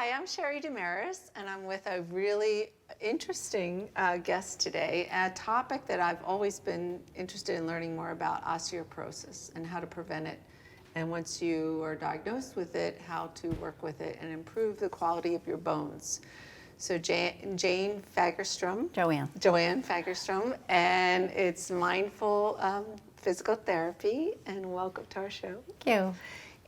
Hi, I'm Sherry Damaris, and I'm with a really interesting guest today, a topic that I've always been interested in learning more about, osteoporosis and how to prevent it. And once you are diagnosed with it, how to work with it and improve the quality of your bones. So Jane Fagerstrom. Joanne Fagerstrom, and it's Mindful Physical Therapy, and welcome to our show. Thank you.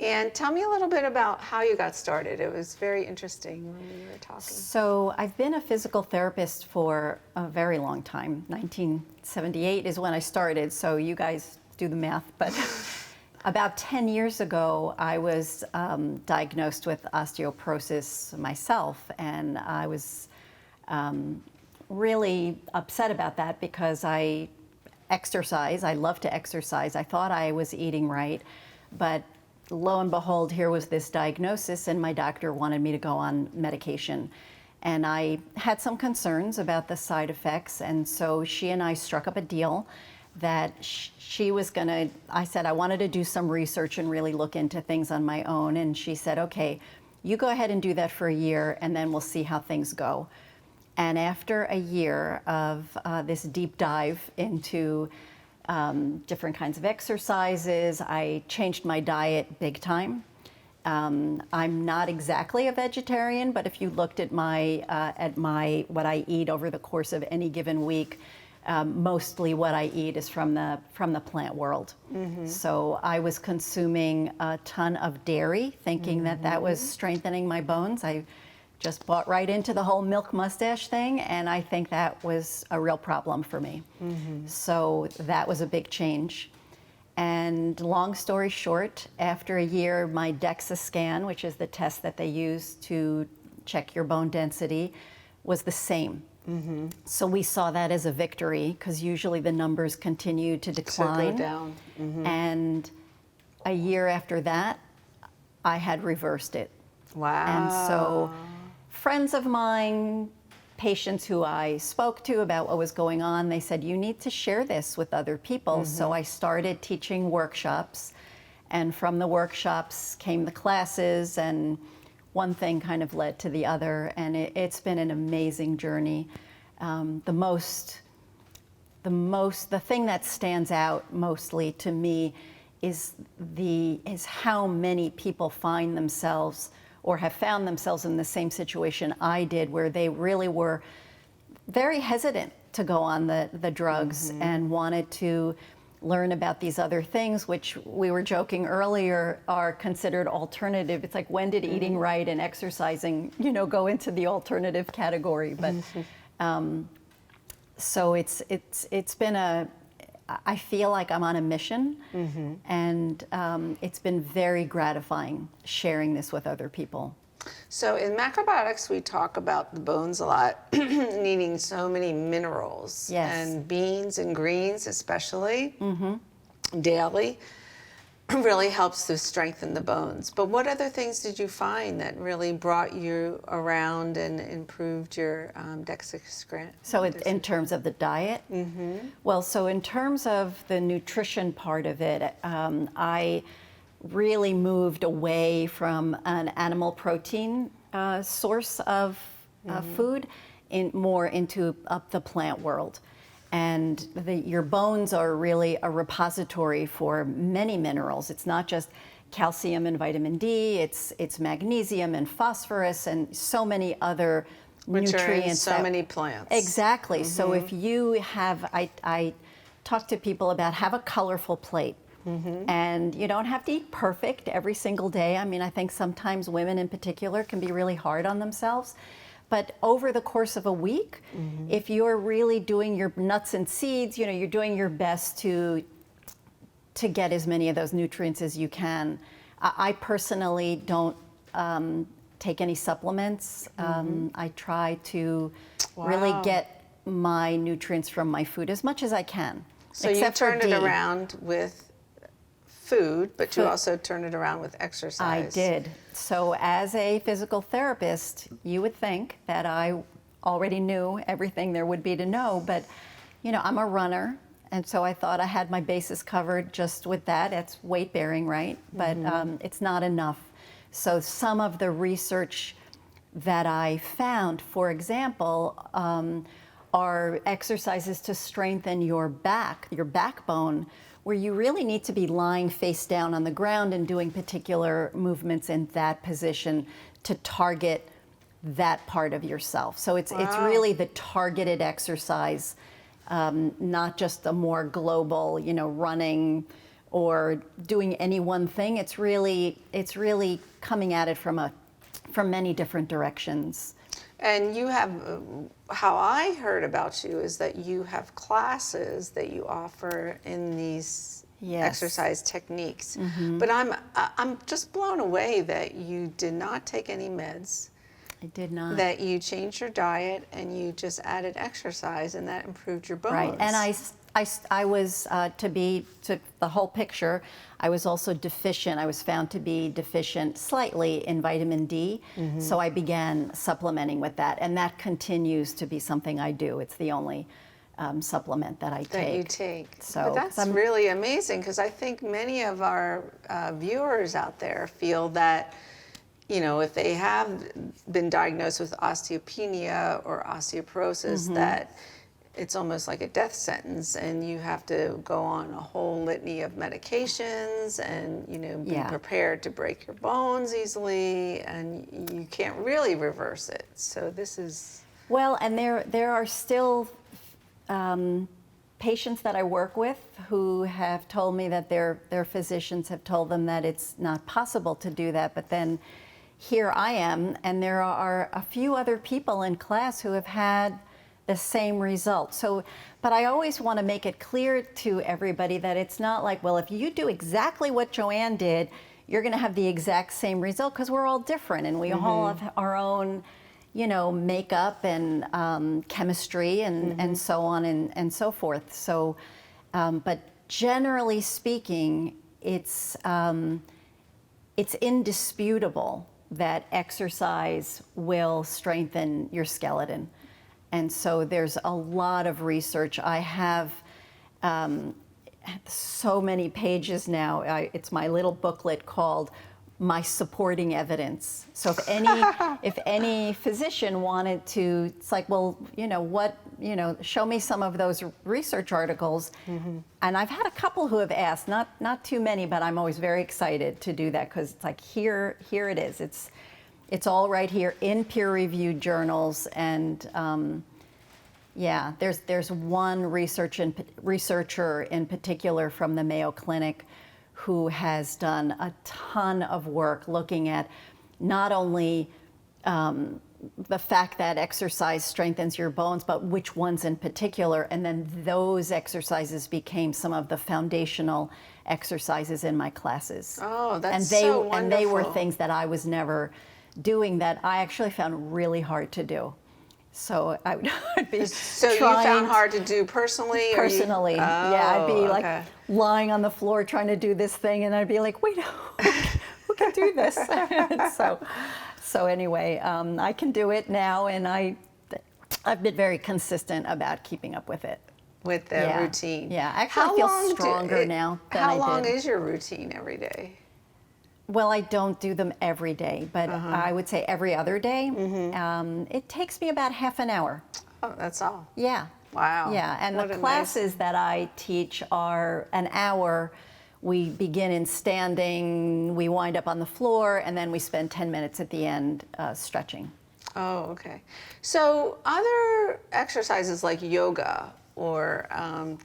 And tell me a little bit about how you got started. It was very interesting when we were talking. So I've been a physical therapist for a very long time. 1978 is when I started, so you guys do the math. But about 10 years ago, I was diagnosed with osteoporosis myself, and I was really upset about that because I exercise. I love to exercise. I thought I was eating right, but lo and behold, here was this diagnosis, and my doctor wanted me to go on medication. And I had some concerns about the side effects, and so she and I struck up a deal that she was gonna, I said I wanted to do some research and really look into things on my own, and she said, okay, you go ahead and do that for a year, and then we'll see how things go. And after a year of this deep dive into different kinds of exercises, I changed my diet big time. I'm not exactly a vegetarian, but if you looked at what I eat over the course of any given week, mostly what I eat is from the plant world. Mm-hmm. So I was consuming a ton of dairy, thinking that that was strengthening my bones. I just bought right into the whole milk mustache thing, and I think that was a real problem for me. Mm-hmm. So that was a big change. And long story short, after a year, my DEXA scan, which is the test that they use to check your bone density, was the same. Mm-hmm. So we saw that as a victory, because usually the numbers continue to decline. So go down. Mm-hmm. And a year after that, I had reversed it. Wow. And so friends of mine, patients who I spoke to about what was going on, they said, you need to share this with other people. Mm-hmm. So I started teaching workshops, and from the workshops came the classes, and one thing kind of led to the other, and it's been an amazing journey. The thing that stands out mostly to me is how many people find themselves or have found themselves in the same situation I did, where they really were very hesitant to go on the drugs. Mm-hmm. And wanted to learn about these other things, which we were joking earlier are considered alternative. It's like, when did eating right and exercising, go into the alternative category? But so it's been I feel like I'm on a mission, mm-hmm. and it's been very gratifying sharing this with other people. So in macrobiotics, we talk about the bones a lot, needing so many minerals. Yes. And beans and greens especially, daily, really helps to strengthen the bones. But what other things did you find that really brought you around and improved your DEXA scan? So in terms of the diet? Mm-hmm. Well, so in terms of the nutrition part of it, I really moved away from an animal protein source of food more into the plant world. And your bones are really a repository for many minerals. It's not just calcium and vitamin D, it's magnesium and phosphorus and so many other nutrients. Which are in so many plants. Exactly. Mm-hmm. So if you have, I talk to people about, have a colorful plate. Mm-hmm. And you don't have to eat perfect every single day. I mean, I think sometimes women in particular can be really hard on themselves. But over the course of a week, mm-hmm. if you're really doing your nuts and seeds, you're doing your best to get as many of those nutrients as you can. I personally don't take any supplements. Mm-hmm. I try to really get my nutrients from my food as much as I can. So you turned it around with food, but you also turned it around with exercise. I did. So as a physical therapist, you would think that I already knew everything there would be to know, but I'm a runner, and so I thought I had my bases covered just with that. It's weight bearing, right? But it's not enough. So some of the research that I found, for example, are exercises to strengthen your backbone, where you really need to be lying face down on the ground and doing particular movements in that position to target that part of yourself. So it's really the targeted exercise, not just a more global, running or doing any one thing. It's really coming at it from many different directions. And you have, how I heard about you is that you have classes that you offer in these exercise techniques. But I'm just blown away that you did not take any meds. I did not. That you changed your diet and you just added exercise, and that improved your bones. Right, and I was, to the whole picture, I was also deficient. I was found to be deficient slightly in vitamin D, so I began supplementing with that, and that continues to be something I do. It's the only supplement that I take. That you take. So, but that's really amazing, because I think many of our viewers out there feel that, if they have been diagnosed with osteopenia or osteoporosis, that it's almost like a death sentence, and you have to go on a whole litany of medications and, be prepared to break your bones easily, and you can't really reverse it. So this is... Well, and there are still patients that I work with who have told me that their physicians have told them that it's not possible to do that, but then here I am, and there are a few other people in class who have had the same result. So, but I always want to make it clear to everybody that it's not like, well, if you do exactly what Joanne did, you're going to have the exact same result, because we're all different, and we all have our own, makeup and chemistry and so on and so forth. So, but generally speaking, it's indisputable that exercise will strengthen your skeleton. And so there's a lot of research. I have so many pages now. It's my little booklet called My Supporting Evidence. So if any physician wanted to, it's like, well, show me some of those research articles. And I've had a couple who have asked, not too many, but I'm always very excited to do that, because it's like, here it is. It's all right here in peer-reviewed journals, and there's one researcher in particular from the Mayo Clinic who has done a ton of work looking at not only the fact that exercise strengthens your bones, but which ones in particular, and then those exercises became some of the foundational exercises in my classes. Oh, that's so wonderful. And they were things that I was never doing, that I actually found really hard to do. So I would be So you found hard to do personally? Personally, I'd be like lying on the floor trying to do this thing, and I'd be like, wait, who can do this? So anyway, I can do it now, and I've been very consistent about keeping up with it. With the routine? Yeah, actually I feel stronger now than I did. How long is your routine every day? Well, I don't do them every day, but I would say every other day. It takes me about half an hour. Oh, that's all? Yeah. Wow. Yeah, and the classes that I teach are an hour. We begin in standing, we wind up on the floor, and then we spend 10 minutes at the end stretching. Oh, okay. So other exercises like yoga or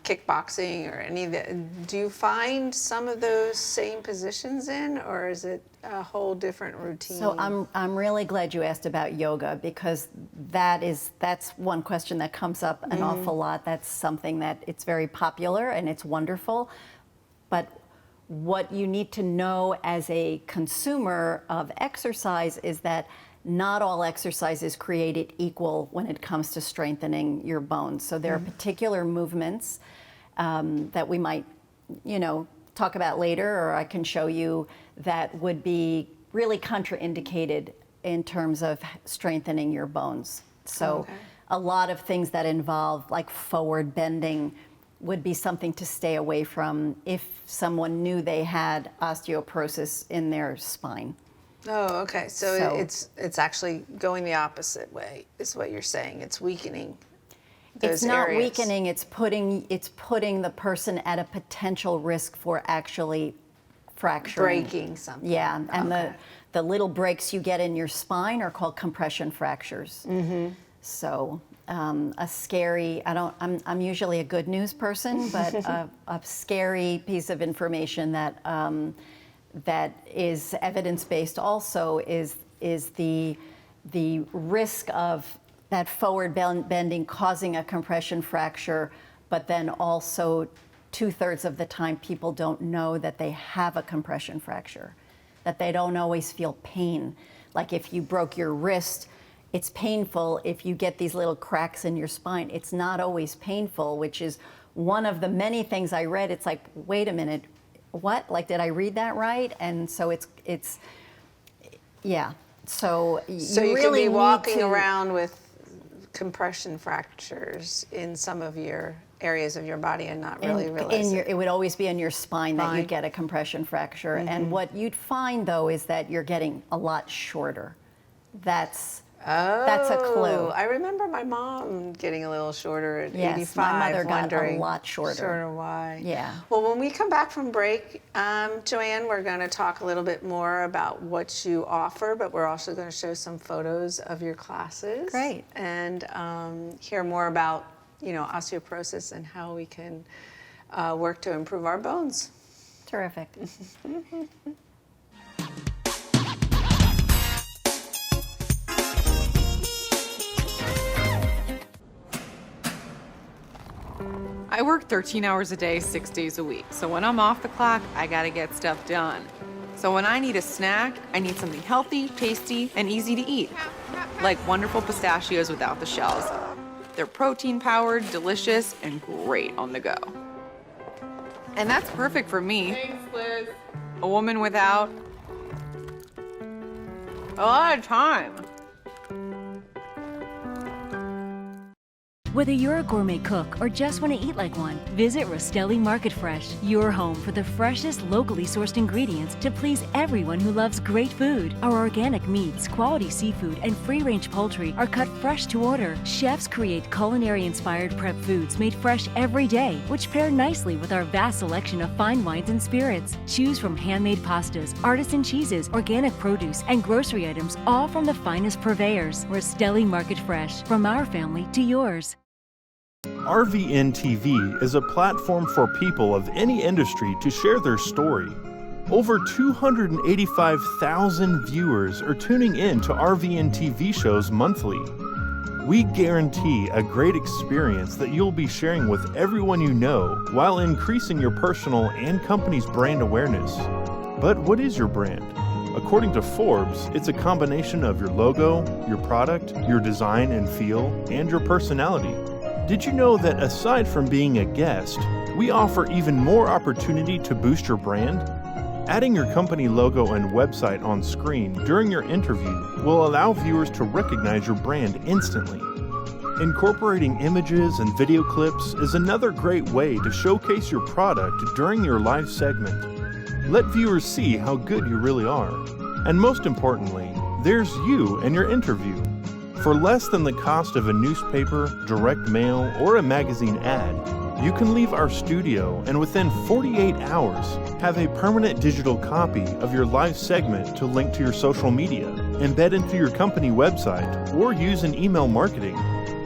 kickboxing or any of that, do you find some of those same positions in, or is it a whole different routine? So I'm really glad you asked about yoga, because that's one question that comes up an awful lot. That's something that it's very popular and it's wonderful, but what you need to know as a consumer of exercise is that not all exercise is created equal when it comes to strengthening your bones. So there are particular movements that we might, talk about later, or I can show you, that would be really contraindicated in terms of strengthening your bones. So a lot of things that involve like forward bending would be something to stay away from if someone knew they had osteoporosis in their spine. Oh, okay. So, So- it's actually going the opposite way, is what you're saying. It's weakening those It's not areas. weakening, it's putting the person at a potential risk for actually fracturing. Breaking something. Yeah, and Okay. the little breaks you get in your spine are called compression fractures. So a scary, I'm usually a good news person, but a scary piece of information that that is evidence-based also is the risk of that forward bending causing a compression fracture, but then also 2/3 of the time people don't know that they have a compression fracture, that they don't always feel pain. Like if you broke your wrist, it's painful. If you get these little cracks in your spine, it's not always painful, which is one of the many things I read. It's like, wait a minute, what? Like, did I read that right? And so it's yeah. So So you you really could be need walking to, around with compression fractures in some of your areas of your body and not really realize it. it would always be in your spine that Spine. you'd get a compression fracture. And what you'd find though is that you're getting a lot shorter. That's a clue. I remember my mom getting a little shorter at Yes, 85. my mother got a wondering lot shorter. Shorter why? Yeah. Well, when we come back from break, Joanne, we're going to talk a little bit more about what you offer, but we're also going to show some photos of your classes. Great. And hear more about, osteoporosis and how we can work to improve our bones. Terrific. I work 13 hours a day, 6 days a week. So when I'm off the clock, I gotta get stuff done. So when I need a snack, I need something healthy, tasty, and easy to eat. Like wonderful pistachios without the shells. They're protein-powered, delicious, and great on the go. And that's perfect for me. Thanks, Liz. A woman without a lot of time. Whether you're a gourmet cook or just want to eat like one, visit Rostelli Market Fresh, your home for the freshest, locally sourced ingredients to please everyone who loves great food. Our organic meats, quality seafood, and free-range poultry are cut fresh to order. Chefs create culinary-inspired prep foods made fresh every day, which pair nicely with our vast selection of fine wines and spirits. Choose from handmade pastas, artisan cheeses, organic produce, and grocery items, all from the finest purveyors. Rostelli Market Fresh, from our family to yours. RVN TV is a platform for people of any industry to share their story. Over 285,000 viewers are tuning in to RVN TV shows monthly. We guarantee a great experience that you'll be sharing with everyone you know while increasing your personal and company's brand awareness. But what is your brand? According to Forbes, it's a combination of your logo, your product, your design and feel, and your personality. Did you know that aside from being a guest, we offer even more opportunity to boost your brand? Adding your company logo and website on screen during your interview will allow viewers to recognize your brand instantly. Incorporating images and video clips is another great way to showcase your product during your live segment. Let viewers see how good you really are. And most importantly, there's you and your interview. For less than the cost of a newspaper, direct mail, or a magazine ad, you can leave our studio and within 48 hours have a permanent digital copy of your live segment to link to your social media, embed into your company website, or use in email marketing.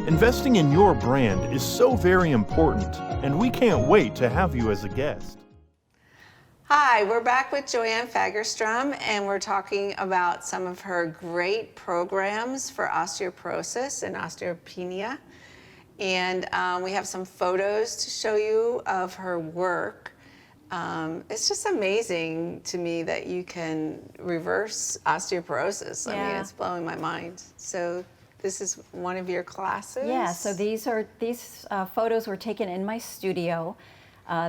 Investing in your brand is so very important, and we can't wait to have you as a guest. Hi, we're back with Joanne Fagerstrom, and we're talking about some of her great programs for osteoporosis and osteopenia. And we have some photos to show you of her work. It's just amazing to me that you can reverse osteoporosis. I mean, Yeah. it's blowing my mind. So this is one of your classes? Yeah, so these photos were taken in my studio.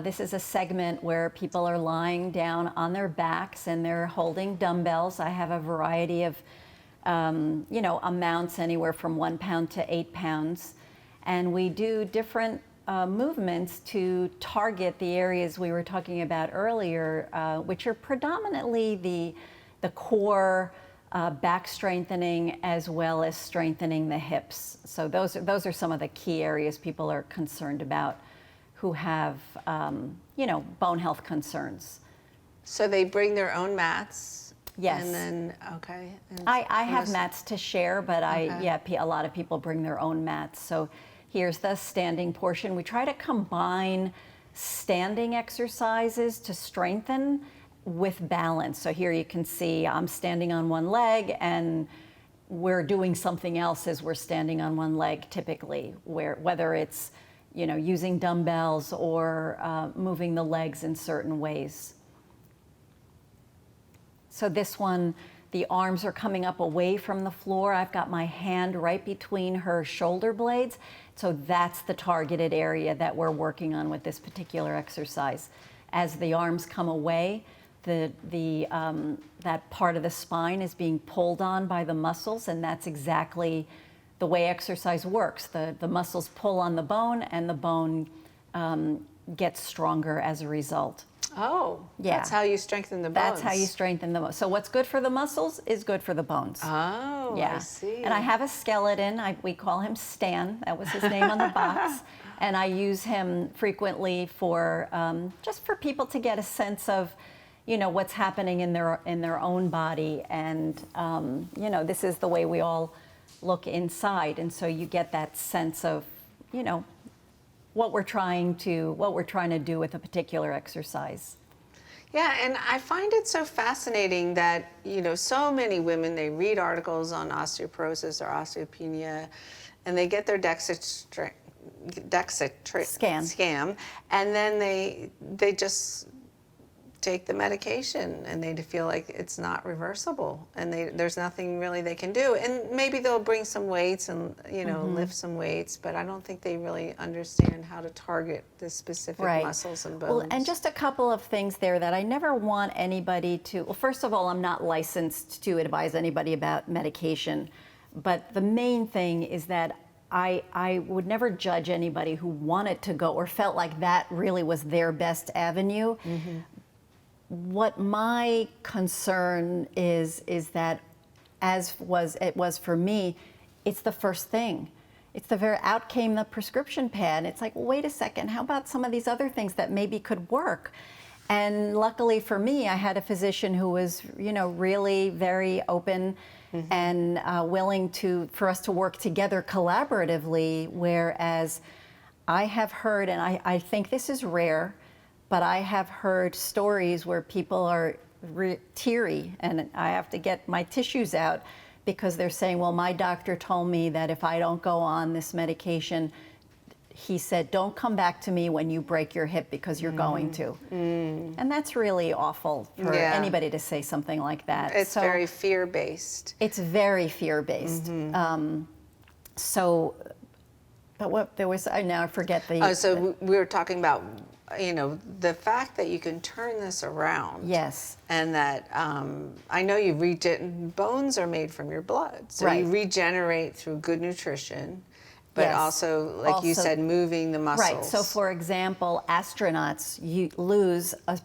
This is a segment where people are lying down on their backs and they're holding dumbbells. I have a variety of, amounts anywhere from 1 pound to 8 pounds. And we do different movements to target the areas we were talking about earlier, which are predominantly the core, back strengthening, as well as strengthening the hips. So those are some of the key areas people are concerned about who have, bone health concerns. So they bring their own mats? Yes. And then, okay. And I have unless- mats to share, but a lot of people bring their own mats. So here's the standing portion. We try to combine standing exercises to strengthen with balance. So here you can see I'm standing on one leg and we're doing something else as we're standing on one leg typically, whether it's using dumbbells or moving the legs in certain ways. So this one, the arms are coming up away from the floor. I've got my hand right between her shoulder blades. So that's the targeted area that we're working on with this particular exercise. As the arms come away, that part of the spine is being pulled on by the muscles, and that's exactly the way exercise works. The muscles pull on the bone, and the bone gets stronger as a result. Oh, Yeah. that's how you strengthen the bones. That's how you strengthen the So what's good for the muscles is good for the bones. Oh, Yeah. I see. And I have a skeleton. We call him Stan. That was his name on the box. And I use him frequently for just for people to get a sense of, what's happening in their own body. And this is the way we all look inside. And so you get that sense of, what we're trying to do with a particular exercise. Yeah, and I find it so fascinating that, so many women, they read articles on osteoporosis or osteopenia, and they get their DEXA scan, and then they just take the medication and they feel like it's not reversible and there's nothing really they can do. And maybe they'll bring some weights and, lift some weights, but I don't think they really understand how to target the specific muscles and bones. Well, and just a couple of things there that I never want anybody to, well, first of all, I'm not licensed to advise anybody about medication, but the main thing is that I would never judge anybody who wanted to go or felt like that really was their best avenue. Mm-hmm. What my concern is that, as it was for me, it's the first thing. It's out came the prescription pad. It's like, well, wait a second, how about some of these other things that maybe could work? And luckily for me, I had a physician who was, really very open and willing for us to work together collaboratively, whereas I have heard, and I think this is rare, but I have heard stories where people are teary, and I have to get my tissues out because they're saying, well, my doctor told me that if I don't go on this medication, he said, don't come back to me when you break your hip because you're going to. And that's really awful for anybody to say something like that. It's very fear-based. It's very fear-based. But what there was, I forget the... So we were talking about, the fact that you can turn this around. Yes. And that, I know bones are made from your blood. So you regenerate through good nutrition, but also, like you said, moving the muscles. Right, so for example, astronauts, you lose a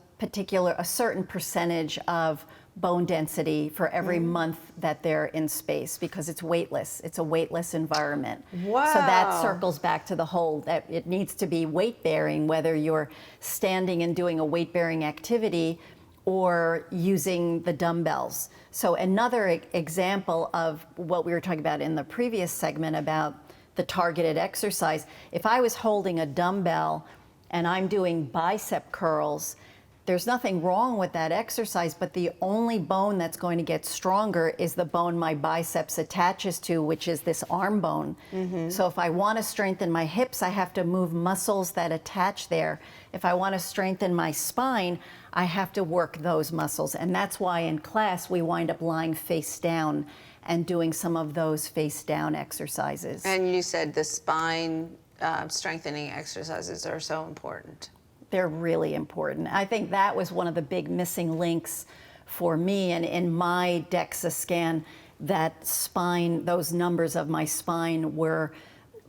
certain percentage of bone density for every month that they're in space because it's weightless. It's a weightless environment. Wow. So that circles back to the whole that it needs to be weight bearing, whether you're standing and doing a weight bearing activity or using the dumbbells. So another example of what we were talking about in the previous segment about the targeted exercise, if I was holding a dumbbell and I'm doing bicep curls, there's nothing wrong with that exercise, but the only bone that's going to get stronger is the bone my biceps attaches to, which is this arm bone. So if I want to strengthen my hips, I have to move muscles that attach there. If I want to strengthen my spine, I have to work those muscles. And that's why in class we wind up lying face down and doing some of those face down exercises. And you said the spine strengthening exercises are so important. They're really important. I think that was one of the big missing links for me. And in my DEXA scan, that spine, those numbers of my spine were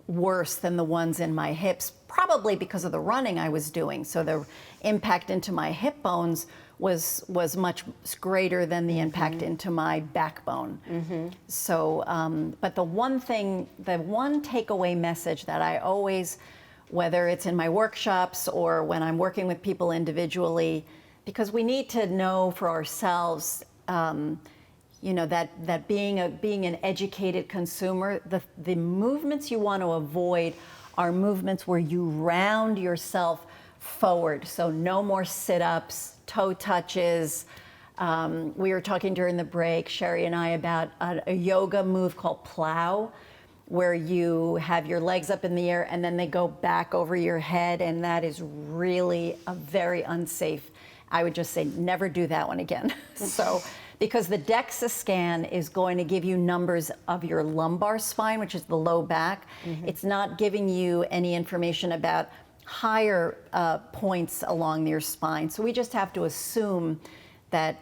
worse than the ones in my hips, probably because of the running I was doing. So the impact into my hip bones was much greater than the impact into my backbone. So, but the one takeaway message that I always, whether it's in my workshops or when I'm working with people individually, because we need to know for ourselves, that being an educated consumer, the movements you want to avoid are movements where you round yourself forward. So no more sit-ups, toe touches. We were talking during the break, Sherry and I, about a yoga move called plow, where you have your legs up in the air and then they go back over your head, and that is really a very unsafe. I would just say never do that one again. So, because the DEXA scan is going to give you numbers of your lumbar spine, which is the low back. It's not giving you any information about higher points along your spine. So we just have to assume that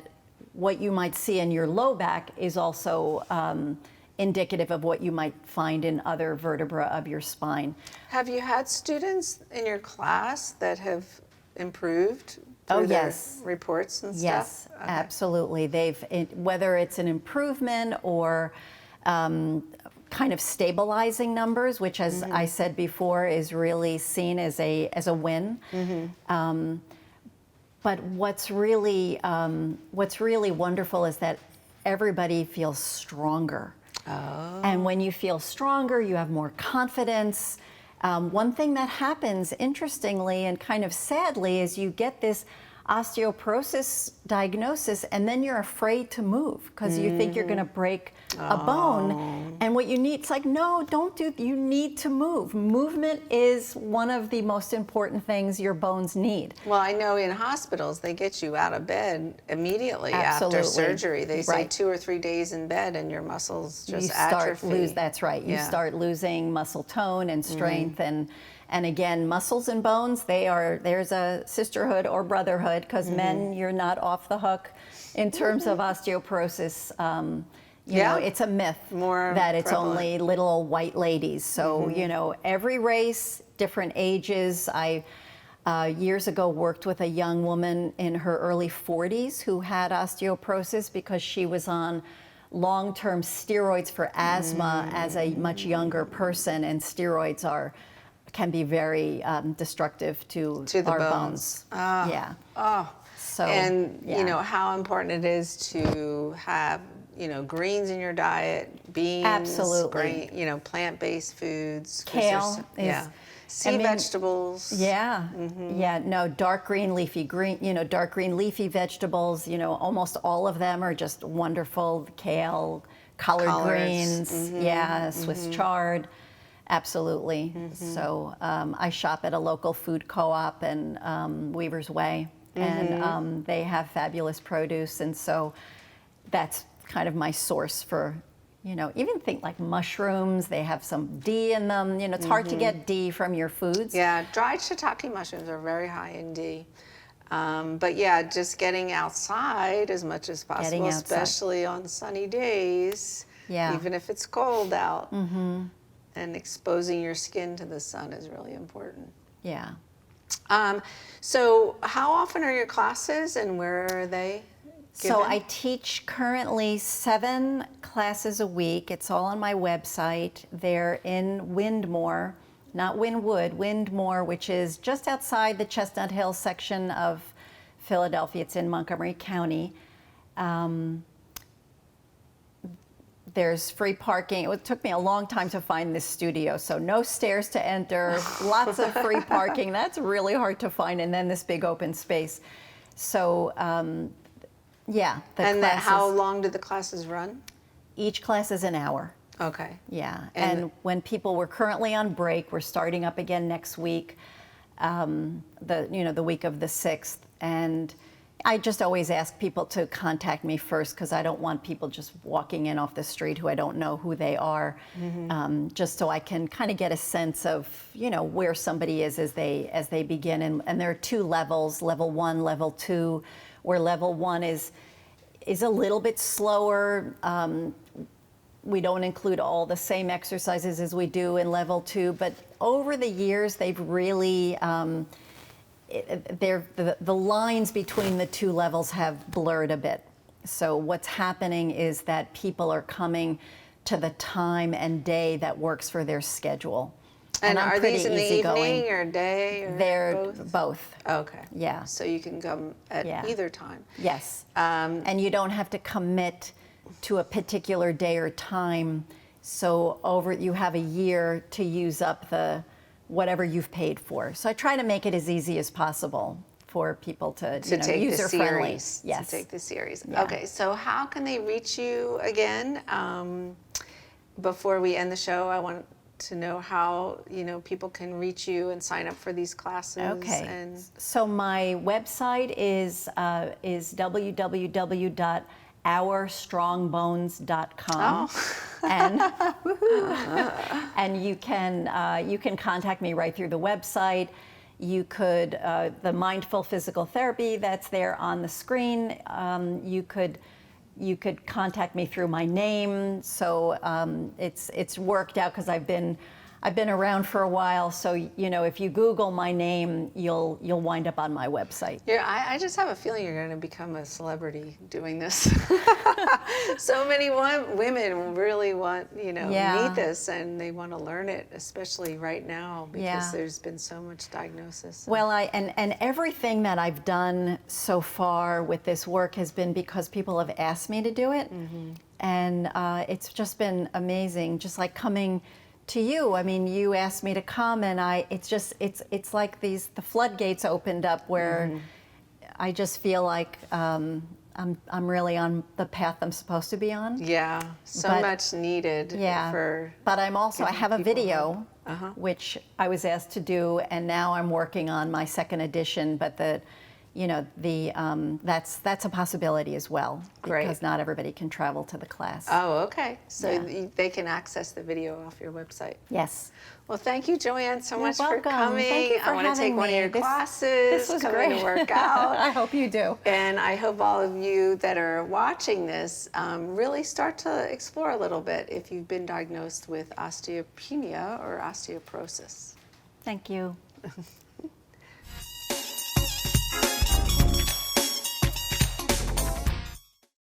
what you might see in your low back is also indicative of what you might find in other vertebra of your spine. Have you had students in your class that have improved through Oh, their yes. reports and stuff? Yes, Okay. absolutely. Whether it's an improvement or kind of stabilizing numbers, which, as I said before, is really seen as a win. But what's really wonderful is that everybody feels stronger. Oh. And when you feel stronger, you have more confidence. One thing that happens, interestingly and kind of sadly, is you get this osteoporosis diagnosis, and then you're afraid to move because you think you're going to break a bone. And what you need, it's like, no, don't do, you need to move. Movement is one of the most important things your bones need. Well, I know in hospitals, they get you out of bed immediately after Absolutely. surgery. They say Right. 2 or 3 days in bed and your muscles just you start atrophy. that's right. You Yeah. start losing muscle tone and strength, and again, muscles and bones, there's a sisterhood or brotherhood, because men, you're not off the hook in terms of osteoporosis. You know, it's a myth More that it's prevalent. only little old white ladies. So, every race, different ages. I years ago worked with a young woman in her early 40s who had osteoporosis because she was on long-term steroids for asthma as a much younger person, and steroids can be very destructive to the our bones. bones. Yeah. Oh, So, and yeah. you know how important it is to have greens in your diet, beans, Absolutely. plant-based foods, 'cause Kale there's- is- sea I mean, vegetables. Yeah, yeah. No, dark green leafy vegetables. Almost all of them are just wonderful. Kale, collard Collards. greens, yeah, Swiss chard, absolutely. So I shop at a local food co-op in Weaver's Way, and they have fabulous produce, and so that's kind of my source for. Even think like mushrooms, they have some D in them. It's hard to get D from your foods. Yeah, dried shiitake mushrooms are very high in D. But yeah, just getting outside as much as possible, outside. especially on sunny days, Yeah. even if it's cold out. And exposing your skin to the sun is really important. Yeah. So how often are your classes and where are they given? So I teach currently 7 classes a week. It's all on my website. They're in Windmore, not Wynwood, Windmore, which is just outside the Chestnut Hill section of Philadelphia. It's in Montgomery County. There's free parking. It took me a long time to find this studio, so no stairs to enter, lots of free parking. That's really hard to find, and then this big open space. So, yeah. How long do the classes run? Each class is an hour. Okay. Yeah, And- and when people were currently on break, we're starting up again next week, the week of the 6th, and I just always ask people to contact me first because I don't want people just walking in off the street who I don't know who they are, just so I can kind of get a sense of where somebody is as they begin. And there are 2 levels: level 1, level 2, where level 1 is a little bit slower. We don't include all the same exercises as we do in level 2, but over the years they've really the lines between the two levels have blurred a bit. So what's happening is that people are coming to the time and day that works for their schedule. And I'm are pretty these in the easygoing. evening or day or They're both. Okay. Yeah. So you can come at Yeah. either time. Yes. And you don't have to commit to a particular day or time. So you have a year to use up the whatever you've paid for. So I try to make it as easy as possible for people to take user the friendly. series. Yes. To take the series. Yeah. Okay. So how can they reach you again? Before we end the show, I want to know how people can reach you and sign up for these classes. Okay. And So my website is www.ourstrongbones.com. And you can contact me right through the website. You could the mindful physical therapy that's there on the screen. You could contact me through my name. So it's worked out because I've been around for a while. So if you Google my name, you'll wind up on my website. yeah, I just have a feeling you're going to become a celebrity doing this. So many women really want Yeah. need this, and they want to learn it, especially right now because Yeah. there's been so much diagnosis. Well, and everything that I've done so far with this work has been because people have asked me to do it, and it's just been amazing. Just like coming to you. I mean, you asked me to come, and it's like the floodgates opened up where I just feel like I'm really on the path I'm supposed to be on. Yeah, so But- much needed Yeah. for. But I have a people video, which I was asked to do, and now I'm working on my second edition. But that's a possibility as well, Great. because not everybody can travel to the class. Oh, okay. So Yeah. they can access the video off your website. Yes. Well, thank you, Joanne, so You're much for welcome. coming. Thank you for I want to take having one of me. your This classes. was coming great. to work out. I hope you do. And I hope all of you that are watching this really start to explore a little bit if you've been diagnosed with osteopenia or osteoporosis. Thank you.